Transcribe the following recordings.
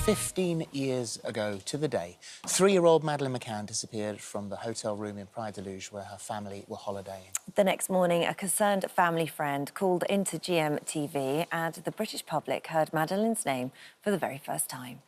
15 years ago to the day, 3-year-old Madeleine McCann disappeared from the hotel room in Praia da Luz where her family were holidaying. The next morning, a concerned family friend called into GMTV and the British public heard Madeleine's name for the very first time.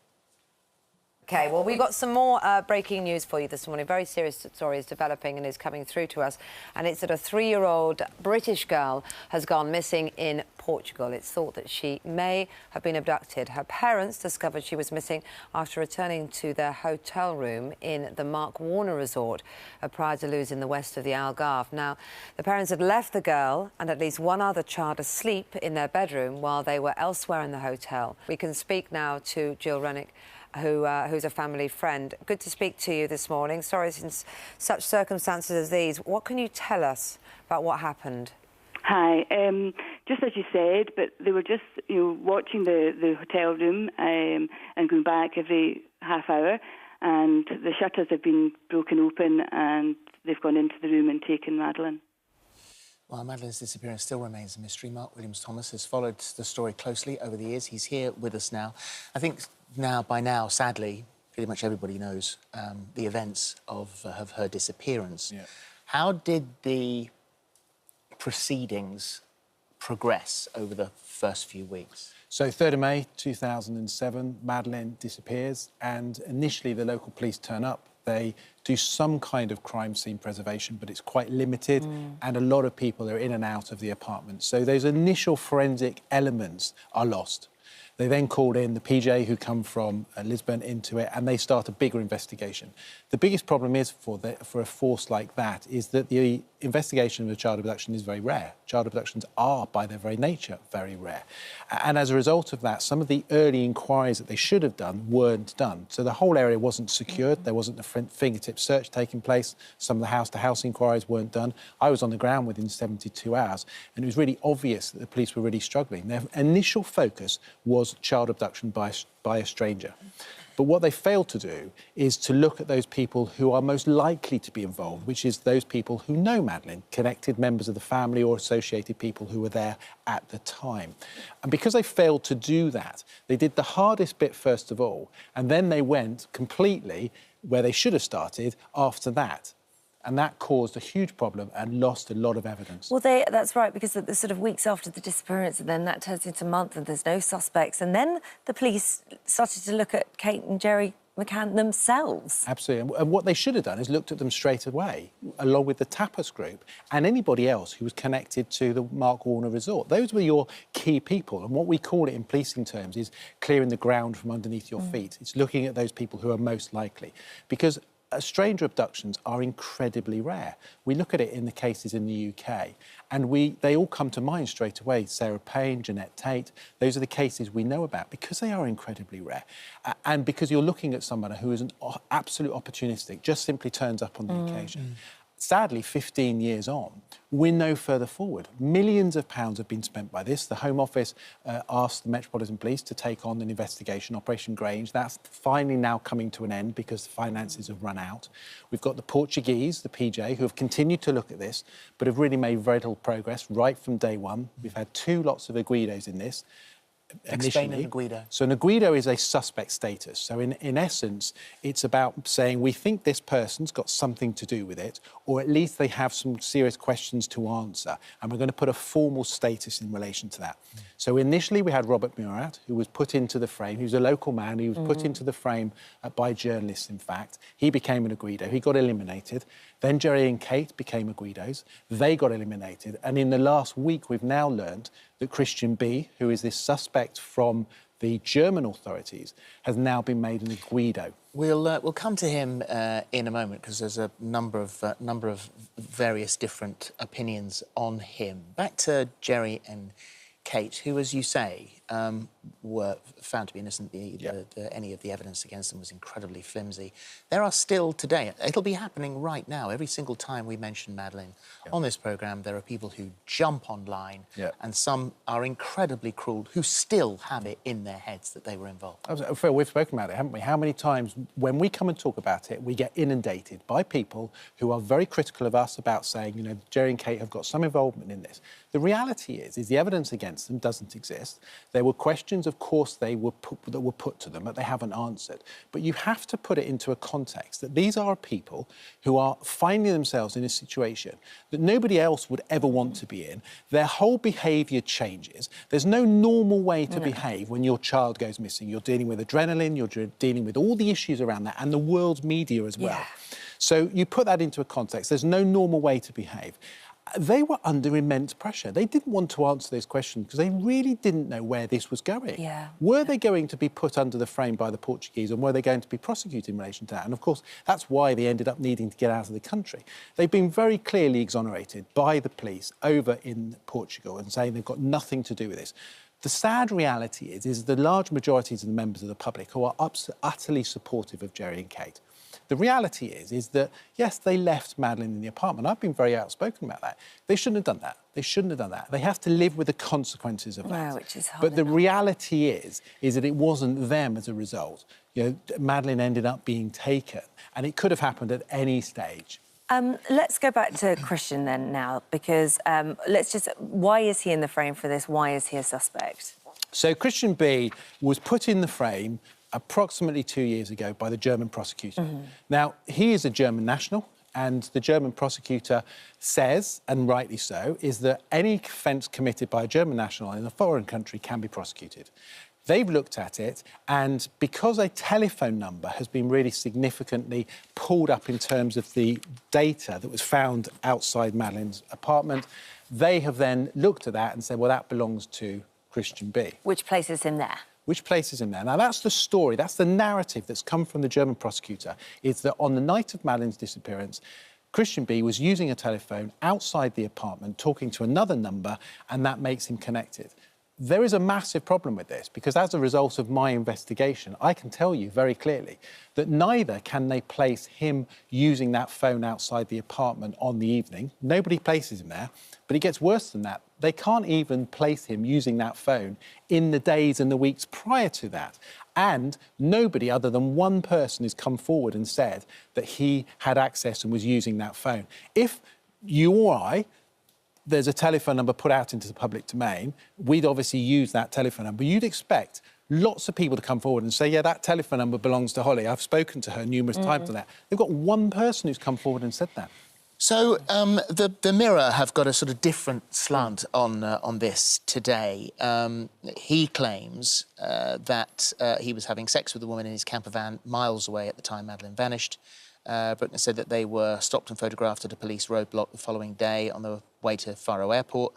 OK, well, we've got some more breaking news for you this morning. Very serious story is developing and is coming through to us. And it's that a 3-year-old British girl has gone missing in Portugal. It's thought that she may have been abducted. Her parents discovered she was missing after returning to their hotel room in the Mark Warner Resort at Praia da Luz in the west of the Algarve. Now, the parents had left the girl and at least one other child asleep in their bedroom while they were elsewhere in the hotel. We can speak now to Jill Rennick, who's a family friend. Good to speak to you this morning. Sorry, in such circumstances as these, what can you tell us about what happened? Hi. Just as you said, but they were just, watching the hotel room and going back every half hour, and the shutters have been broken open and they've gone into the room and taken Madeleine. Well, Madeleine's disappearance still remains a mystery. Mark Williams-Thomas has followed the story closely over the years. He's here with us now. I think by now, sadly, pretty much everybody knows the events of her disappearance. Yeah. How did the proceedings progress over the first few weeks? So 3rd of May 2007, Madeleine disappears, and initially the local police turn up. They do some kind of crime scene preservation, but it's quite limited, and a lot of people are in and out of the apartment. So those initial forensic elements are lost. They then called in the PJ who come from Lisbon into it, and they start a bigger investigation. The biggest problem is for a force like that is that the investigation of a child abduction is very rare. Child abductions are, by their very nature, very rare. And as a result of that, some of the early inquiries that they should have done weren't done. So the whole area wasn't secured. There wasn't a fingertip search taking place. Some of the house-to-house inquiries weren't done. I was on the ground within 72 hours, and it was really obvious that the police were really struggling. Their initial focus was child abduction by a stranger. But what they failed to do is to look at those people who are most likely to be involved, which is those people who know Madeleine, connected members of the family or associated people who were there at the time. And because they failed to do that, they did the hardest bit first of all, and then they went completely where they should have started after that. And that caused a huge problem and lost a lot of evidence. Well, that's right, because the sort of weeks after the disappearance, and then that turns into a month and there's no suspects. And then the police started to look at Kate and Gerry McCann themselves. Absolutely. And what they should have done is looked at them straight away, along with the Tapas group and anybody else who was connected to the Mark Warner Resort. Those were your key people. And what we call it in policing terms is clearing the ground from underneath your feet. It's looking at those people who are most likely. Because stranger abductions are incredibly rare. We look at it in the cases in the UK, and they all come to mind straight away. Sarah Payne, Jeanette Tate, those are the cases we know about because they are incredibly rare. And because you're looking at someone who is an absolute opportunistic, just simply turns up on the occasion. Sadly, 15 years on, we're no further forward. Millions of pounds have been spent by this. The Home Office asked the Metropolitan Police to take on an investigation, Operation Grange. That's finally now coming to an end because the finances have run out. We've got the Portuguese, the PJ, who have continued to look at this, but have really made very little progress right from day one. We've had 2 lots of aguidos in this. Explain an aguido. So an aguido is a suspect status. So in essence, it's about saying we think this person's got something to do with it, or at least they have some serious questions to answer, and we're going to put a formal status in relation to that. So initially we had Robert Murat, who was put into the frame. He was a local man. He was put into the frame by journalists, in fact. He became an aguido. He got eliminated. Then Gerry and Kate became aguidos. They got eliminated. And in the last week, we've now learned that Christian B., who is this suspect from the German authorities, has now been made an aguido. We'll come to him in a moment because there's a number of various different opinions on him. Back to Gerry and Kate, who, as you say, were found to be innocent. Any of the evidence against them was incredibly flimsy. There are still today, it'll be happening right now, every single time we mention Madeleine on this programme, there are people who jump online, and some are incredibly cruel, who still have it in their heads that they were involved. Phil, we've spoken about it, haven't we? How many times, when we come and talk about it, we get inundated by people who are very critical of us about saying, Gerry and Kate have got some involvement in this. The reality is the evidence against them doesn't exist. There were questions, of course, that were put to them, but they haven't answered. But you have to put it into a context that these are people who are finding themselves in a situation that nobody else would ever want to be in. Their whole behaviour changes. There's no normal way to behave when your child goes missing. You're dealing with adrenaline, you're dealing with all the issues around that, and the world's media as well. So you put that into a context. There's no normal way to behave. They were under immense pressure. They didn't want to answer this question because they really didn't know where this was going. Were they going to be put under the frame by the Portuguese, and were they going to be prosecuted in relation to that? And, of course, that's why they ended up needing to get out of the country. They've been very clearly exonerated by the police over in Portugal and saying they've got nothing to do with this. The sad reality is the large majorities of the members of the public who are utterly supportive of Gerry and Kate. The reality is that, yes, they left Madeleine in the apartment. I've been very outspoken about that. They shouldn't have done that. They shouldn't have done that. They have to live with the consequences of that. Which is hard but the enough. reality is that it wasn't them as a result. You know, Madeleine ended up being taken, and it could have happened at any stage. Let's go back to Christian then now, because why is he in the frame for this? Why is he a suspect? So Christian B was put in the frame approximately 2 years ago by the German prosecutor. Now, he is a German national, and the German prosecutor says, and rightly so, is that any offence committed by a German national in a foreign country can be prosecuted. They've looked at it, and because a telephone number has been really significantly pulled up in terms of the data that was found outside Madeleine's apartment, they have then looked at that and said, well, that belongs to Christian B. Which places him there? Which places him there. Now, that's the story, that's the narrative that's come from the German prosecutor, is that on the night of Madeleine's disappearance, Christian B was using a telephone outside the apartment, talking to another number, and that makes him connected. There is a massive problem with this, because as a result of my investigation, I can tell you very clearly that neither can they place him using that phone outside the apartment on the evening. Nobody places him there, but it gets worse than that. They can't even place him using that phone in the days and the weeks prior to that. And nobody other than one person has come forward and said that he had access and was using that phone. If you or I, there's a telephone number put out into the public domain, we'd obviously use that telephone number. You'd expect lots of people to come forward and say, yeah, that telephone number belongs to Holly. I've spoken to her numerous times on that. They've got one person who's come forward and said that. So the Mirror have got a sort of different slant on this today. He claims that he was having sex with a woman in his camper van miles away at the time Madeleine vanished. Bruckner said that they were stopped and photographed at a police roadblock the following day on the way to Faro Airport.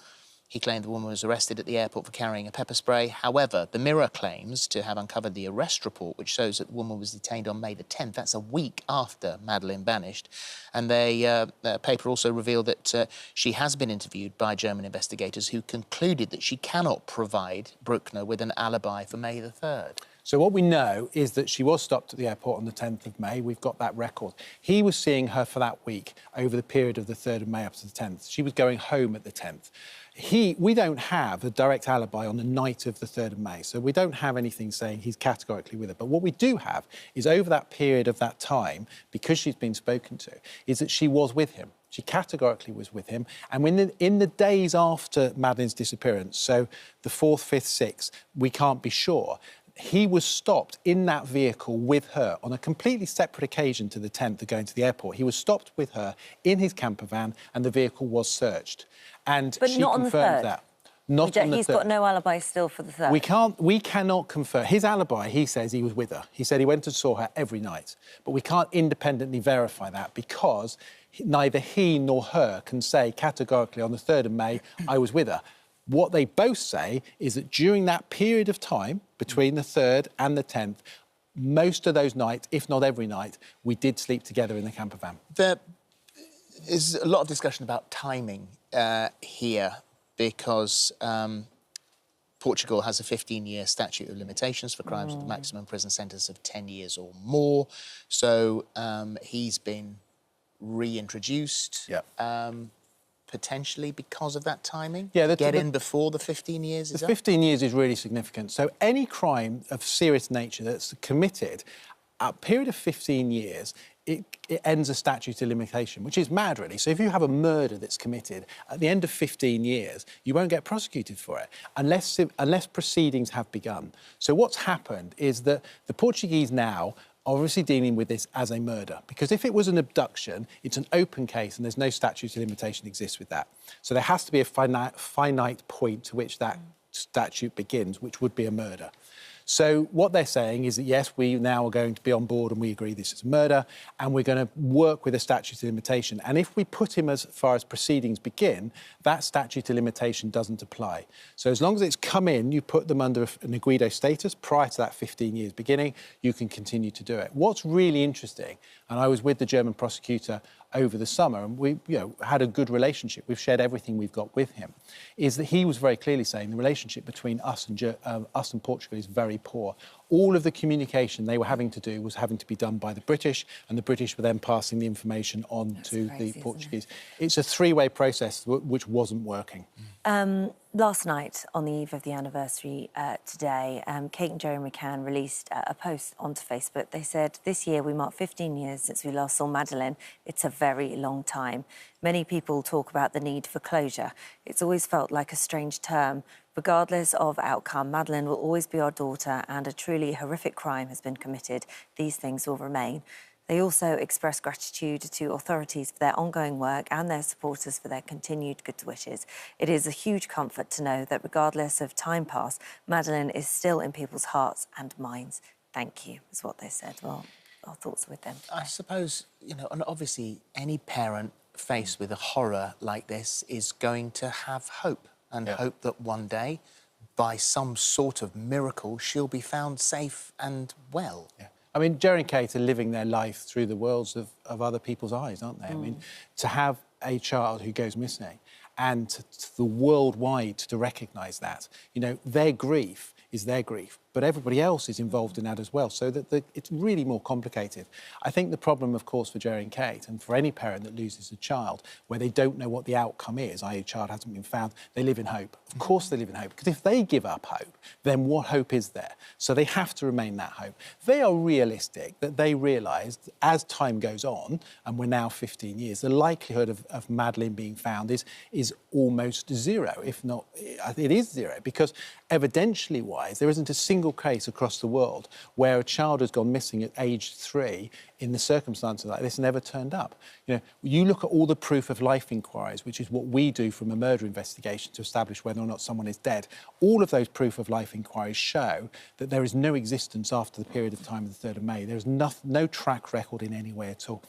He claimed the woman was arrested at the airport for carrying a pepper spray. However, the Mirror claims to have uncovered the arrest report, which shows that the woman was detained on May the 10th. That's a week after Madeleine vanished. And the paper also revealed that she has been interviewed by German investigators who concluded that she cannot provide Bruckner with an alibi for May the 3rd. So what we know is that she was stopped at the airport on the 10th of May. We've got that record. He was seeing her for that week over the period of the 3rd of May up to the 10th. She was going home at the 10th. We don't have a direct alibi on the night of the 3rd of May, so we don't have anything saying he's categorically with her. But what we do have is over that period of that time, because she's been spoken to, is that she was with him. She categorically was with him. And in the days after Madeleine's disappearance, so the 4th, 5th, 6th, we can't be sure, he was stopped in that vehicle with her on a completely separate occasion to the 10th of going to the airport. He was stopped with her in his camper van and the vehicle was searched. And but she not confirmed on the 3rd. that. Not on the 3rd. He's got no alibi still for the 3rd. We cannot confirm. His alibi, he says he was with her. He said he went and saw her every night. But we can't independently verify that because neither he nor her can say categorically on the 3rd of May, I was with her. What they both say is that during that period of time, between the 3rd and the 10th, most of those nights, if not every night, we did sleep together in the camper van. There is a lot of discussion about timing here because Portugal has a 15-year statute of limitations for crimes with a maximum prison sentence of 10 years or more. So he's been reintroduced. Potentially because of that timing? Yeah, get in before the 15 years, is that? 15 years is really significant. So any crime of serious nature that's committed, a period of 15 years it ends a statute of limitation, which is mad, really. So if you have a murder that's committed, at the end of 15 years, you won't get prosecuted for it unless proceedings have begun. So what's happened is that the Portuguese now are obviously dealing with this as a murder, because if it was an abduction, it's an open case and there's no statute of limitation exists with that. So there has to be a finite point to which that statute begins, which would be a murder. So what they're saying is that, yes, we now are going to be on board and we agree this is murder, and we're going to work with a statute of limitation. And if we put him as far as proceedings begin, that statute of limitation doesn't apply. So as long as it's come in, you put them under an aguido status prior to that 15 years beginning, you can continue to do it. What's really interesting, and I was with the German prosecutor over the summer, and we had a good relationship. We've shared everything we've got with him, is that he was very clearly saying the relationship between us and Portugal is very poor. All of the communication they were having to do was having to be done by the British, and the British were then passing the information on to the Portuguese. It's a three-way process which wasn't working. Last night, on the eve of the anniversary today, Kate and Jerry McCann released a post onto Facebook. They said, "This year we mark 15 years since we last saw Madeleine. It's a very long time. Many people talk about the need for closure. It's always felt like a strange term. Regardless of outcome, Madeleine will always be our daughter, and a truly horrific crime has been committed. These things will remain." They also expressed gratitude to authorities for their ongoing work and their supporters for their continued good wishes. It is a huge comfort to know that regardless of time past, Madeleine is still in people's hearts and minds. Thank you, is what they said. Well, our thoughts are with them. I suppose, and obviously any parent faced with a horror like this is going to have hope, and hope that one day, by some sort of miracle, she'll be found safe and well. Yeah. I mean, Jerry and Kate are living their life through the worlds of other people's eyes, aren't they? I mean, to have a child who goes missing and to the worldwide to recognise that, their grief is their grief, but everybody else is involved in that as well, so that it's really more complicated. I think the problem, of course, for Jerry and Kate, and for any parent that loses a child, where they don't know what the outcome is, i.e. a child hasn't been found, they live in hope. Of course they live in hope, because if they give up hope, then what hope is there? So they have to remain that hope. They are realistic that they realise as time goes on, and we're now 15 years, the likelihood of Madeleine being found is almost zero, if not, it is zero, because evidentially-wise, there isn't a single case across the world where a child has gone missing at age 3 in the circumstances like this and never turned up. You look at all the proof of life inquiries, which is what we do from a murder investigation to establish whether or not someone is dead. All of those proof of life inquiries show that there is no existence after the period of time of the 3rd of May. There is no track record in any way at all.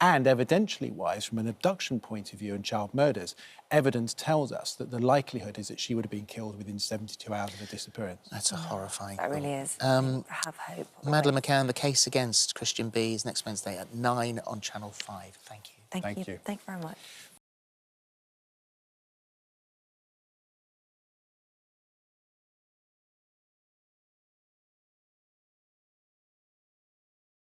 And evidentially-wise, from an abduction point of view and child murders, evidence tells us that the likelihood is that she would have been killed within 72 hours of her disappearance. That's a horrifying That thought. really is. Have hope. Madeleine McCann, the case against Christian B is next Wednesday at 9 on Channel 5. Thank you. Thank you. Thank you very much.